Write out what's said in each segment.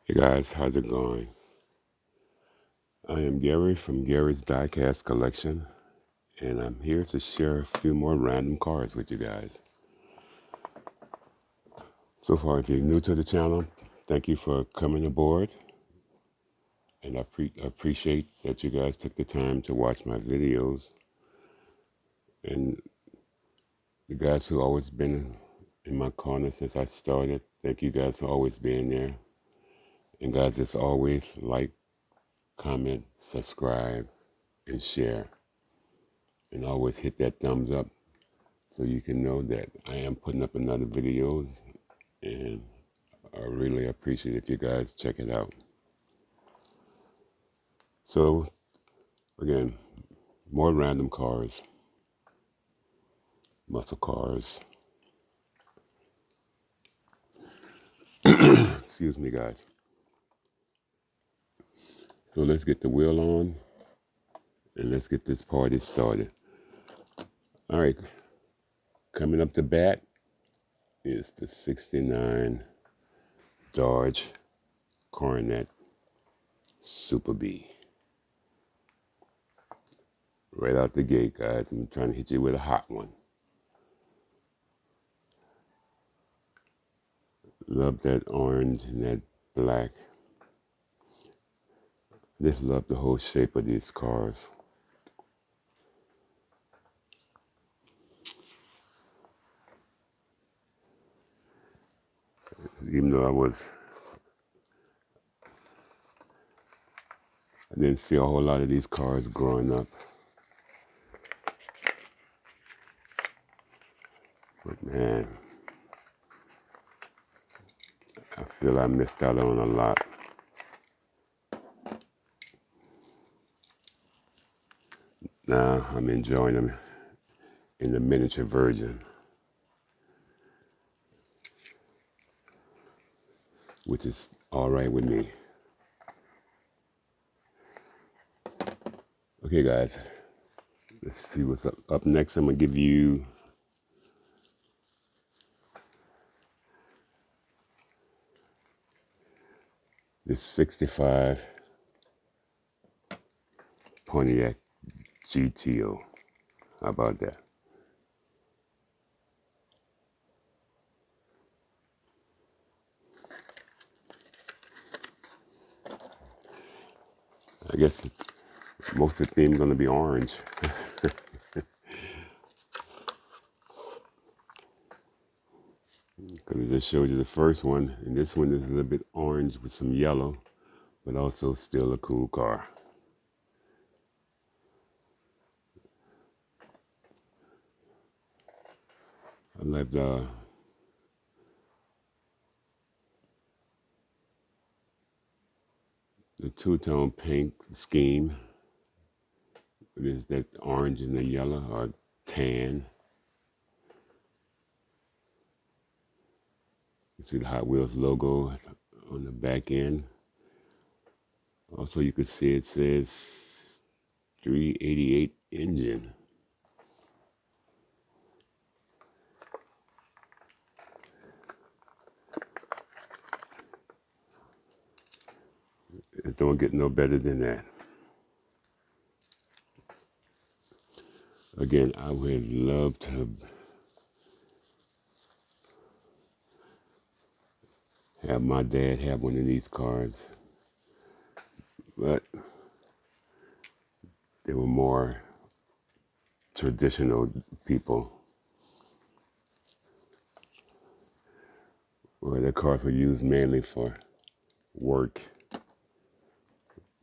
Hey guys, how's it going? I am Gary from Gary's Diecast collection, and I'm here to share a few more random cars with you guys. So far, if you're new to the channel, thank you for coming aboard, and I appreciate that you guys took the time to watch my videos. And the guys who always been in my corner since I started, thank you guys for always being there. And guys, as always, like, comment, subscribe, and share. And always hit that thumbs up so you can know that I am putting up another video, and I really appreciate if you guys check it out. So again, more random cars, muscle cars. Excuse me, guys. So let's get the wheel on and let's get this party started. All right, coming up to bat is the '69 Dodge Coronet Super B. Right out the gate, guys, I'm trying to hit you with a hot one. Love that orange and that black. Just love the whole shape of these cars. Even though I didn't see a whole lot of these cars growing up. But man, I feel I missed out on a lot. Now I'm enjoying them in the miniature version, which is all right with me. Okay, guys, let's see what's up next. I'm gonna give you this '65 Pontiac GTO. How about that? I guess most of the theme is gonna be orange. Because I just showed you the first one, and this one is a little bit orange with some yellow, but also still a cool car. I like the two-tone paint scheme. It is that orange and the yellow, or tan. You see the Hot Wheels logo on the back end. Also, you can see it says 388 engine. It don't get no better than that. Again, I would love to have my dad have one of these cars, but they were more traditional people, where the cars were used mainly for work,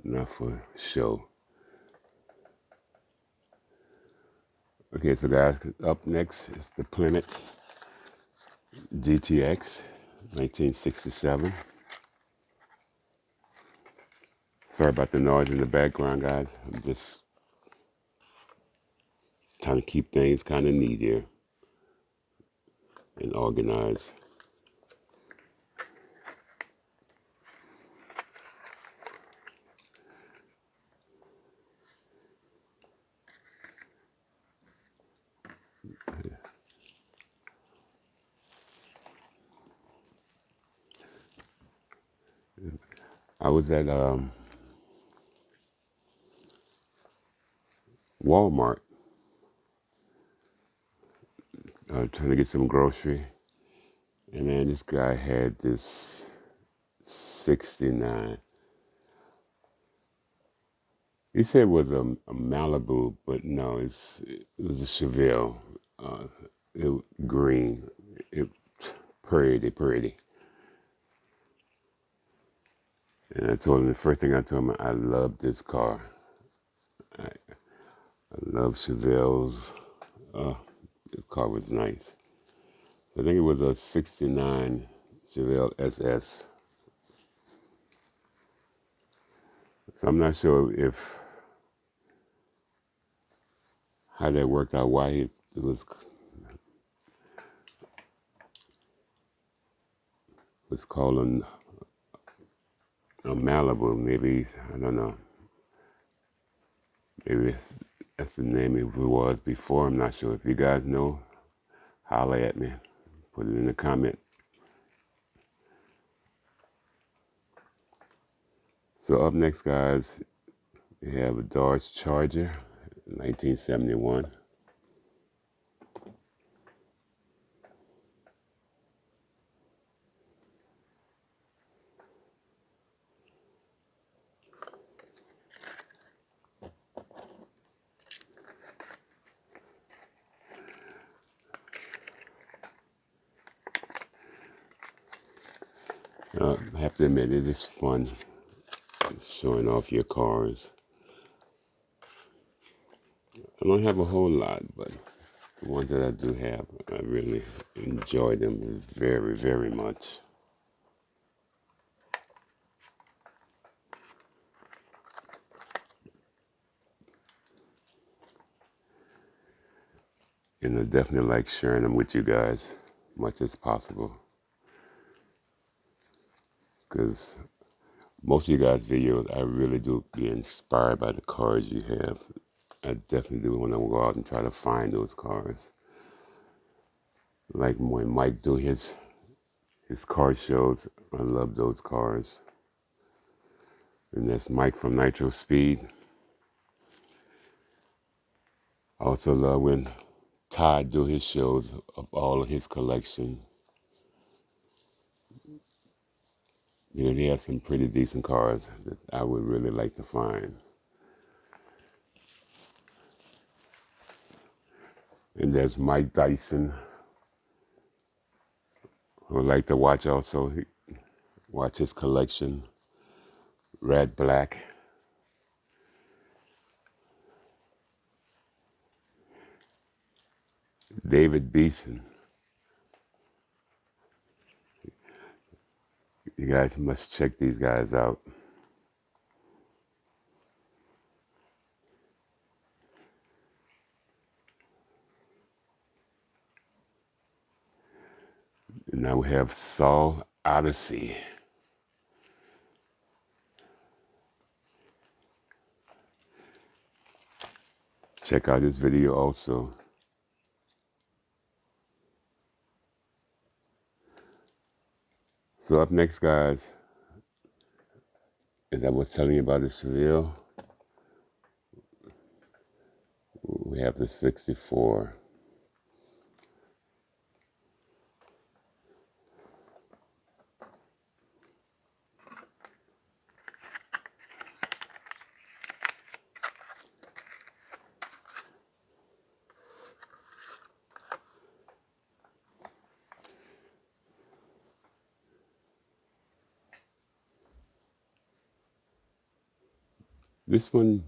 not for show. Okay, so guys, up next is the Plymouth GTX, 1967. Sorry about the noise in the background, guys. I'm just trying to keep things kind of neat here and organized. I was at Walmart trying to get some grocery, and then this guy had this 69. He said it was a Malibu, but no, it was a Chevelle. Uh, green. It pretty. And I told him, the first thing I told him, I love this car. I love Chevelles. The car was nice. I think it was a 69 Chevelle SS. So I'm not sure how that worked out, why it was called a Malibu. Maybe, I don't know. Maybe that's the name it was before. I'm not sure. If you guys know, holler at me. Put it in the comment. So up next, guys, we have a Dodge Charger, 1971. I have to admit, it is fun showing off your cars. I don't have a whole lot, but the ones that I do have, I really enjoy them very, very much. And I definitely like sharing them with you guys as much as possible. Because most of you guys' videos, I really do get inspired by the cars you have. I definitely do want to go out and try to find those cars. Like when Mike do his car shows, I love those cars. And that's Mike from Nitro Speed. I also love when Todd do his shows of all of his collection. You know, he has some pretty decent cars that I would really like to find. And there's Mike Dyson, who I like to watch also. Watch his collection, Red Black. David Beeson. You guys must check these guys out. And now we have Saul Odyssey. Check out this video also. So up next, guys, as I was telling you about the Seville, we have the 64. This one,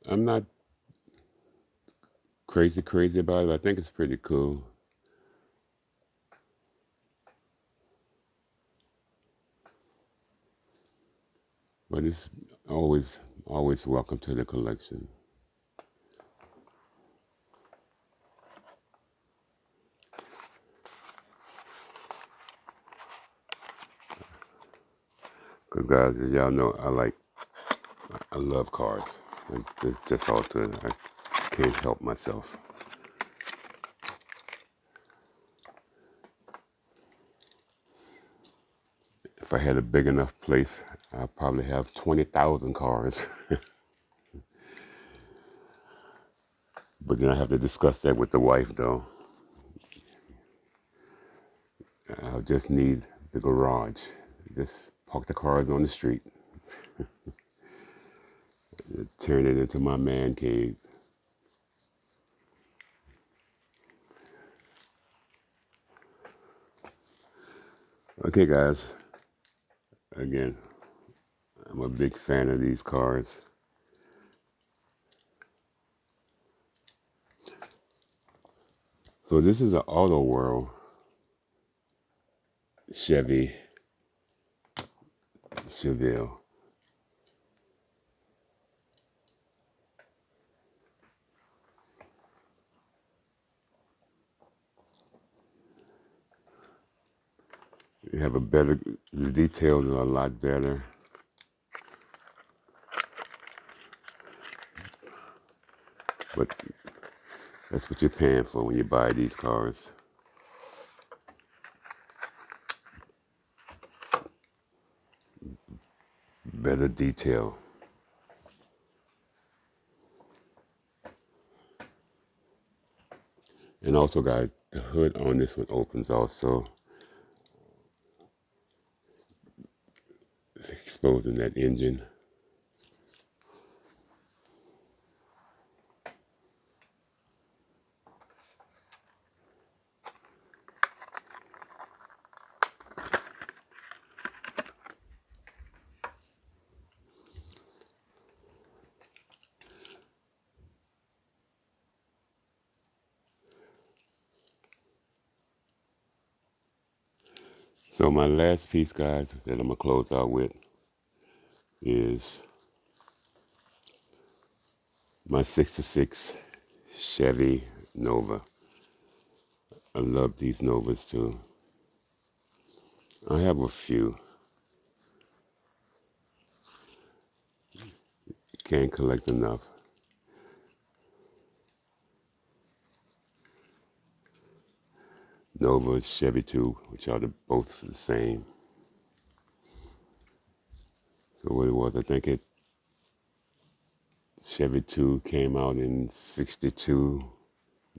I'm not crazy about it. I think it's pretty cool. But it's always welcome to the collection. Because guys, as y'all know, I love cars. It's just all to it. I can't help myself. If I had a big enough place, I probably have 20,000 cars. But then I have to discuss that with the wife, though. I'll just need the garage. Just park the cars on the street. Turn it into my man cave. Okay, guys. Again, I'm a big fan of these cars. So this is an Auto World Chevy Silvio. You have a better, the details are a lot better. But that's what you're paying for when you buy these cars. Better detail. And also, guys, the hood on this one opens also, exposing that engine. So my last piece, guys, that I'm going to close out with is my 66 Chevy Nova. I love these Novas too. I have a few. Can't collect enough. Nova, Chevy 2, which are both the same. So what it was, I think Chevy 2 came out in 62,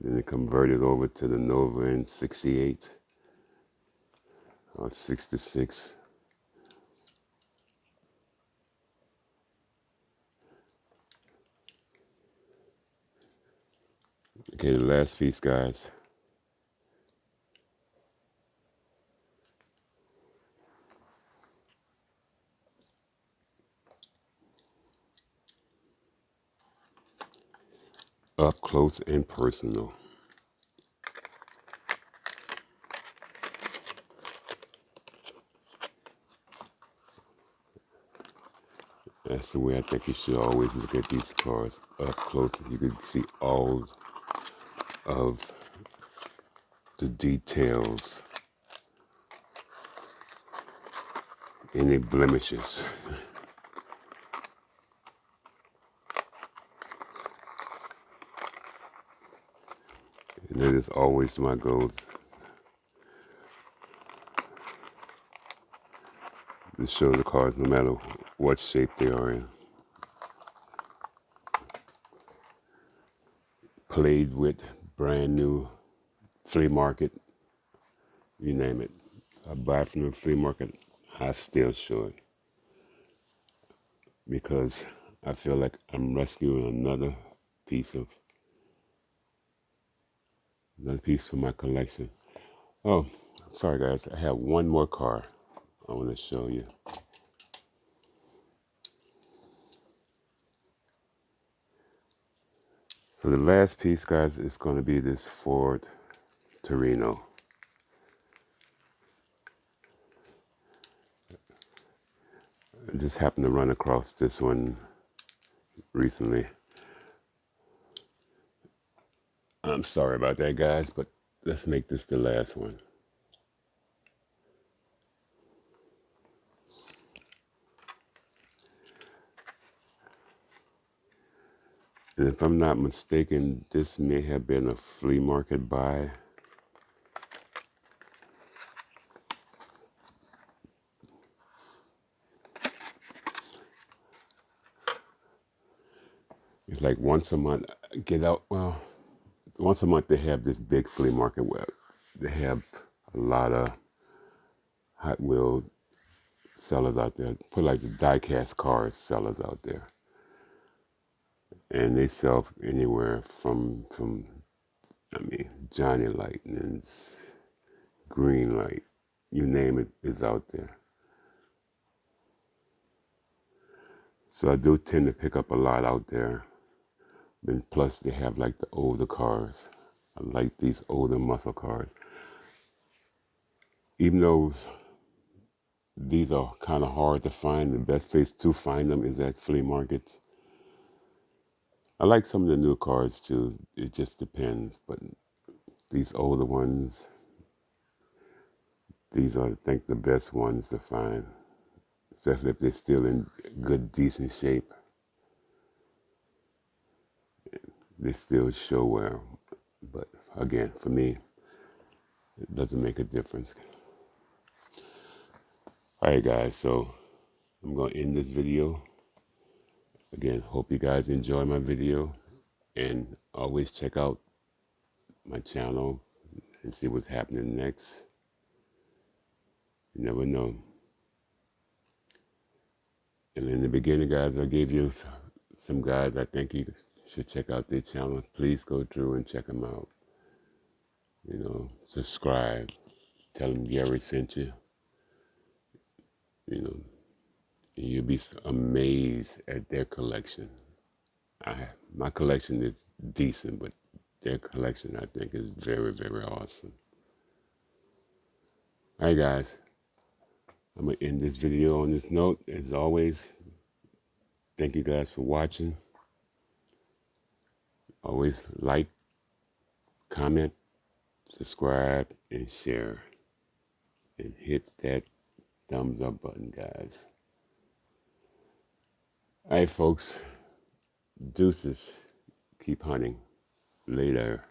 then it converted over to the Nova in 68 or 66. Okay, the last piece, guys. Up close and personal. That's the way I think you should always look at these cars up close. You can see all of the details, any blemishes. And that is always my goal, to show the cars no matter what shape they are in. Played with, brand new, flea market, you name it. I buy from the flea market, I still show it. Because I feel like I'm rescuing another piece for my collection. Oh, I'm sorry guys, I have one more car I want to show you. So the last piece, guys, is going to be this Ford Torino. I just happened to run across this one recently. I'm sorry about that, guys, but let's make this the last one. And if I'm not mistaken, this may have been a flea market buy. like once a month, get out. Well, once a month they have this big flea market where they have a lot of Hot Wheel sellers out there. Put like the Diecast cars sellers out there, and they sell anywhere from Johnny Lightning's, Greenlight, you name it, is out there. So I do tend to pick up a lot out there. And plus they have like the older cars. I like these older muscle cars. Even though these are kind of hard to find, the best place to find them is at flea markets. I like some of the new cars too. It just depends. But these older ones, these are, I think, the best ones to find. Especially if they're still in good, decent shape. They still show well. But again, for me, it doesn't make a difference. Alright guys, so I'm going to end this video. Again, hope you guys enjoy my video. And always check out my channel and see what's happening next. You never know. And in the beginning, guys, I gave you some guys I think you should check out their channel. Please go through and check them out. You know, subscribe. Tell them Gary sent you. You know, and you'll be amazed at their collection. My collection is decent, but their collection, I think, is very, very awesome. Alright, guys. I'm going to end this video on this note. As always, thank you guys for watching. Always like, comment, subscribe, and share. And hit that thumbs up button, guys. Alright, folks. Deuces. Keep hunting. Later.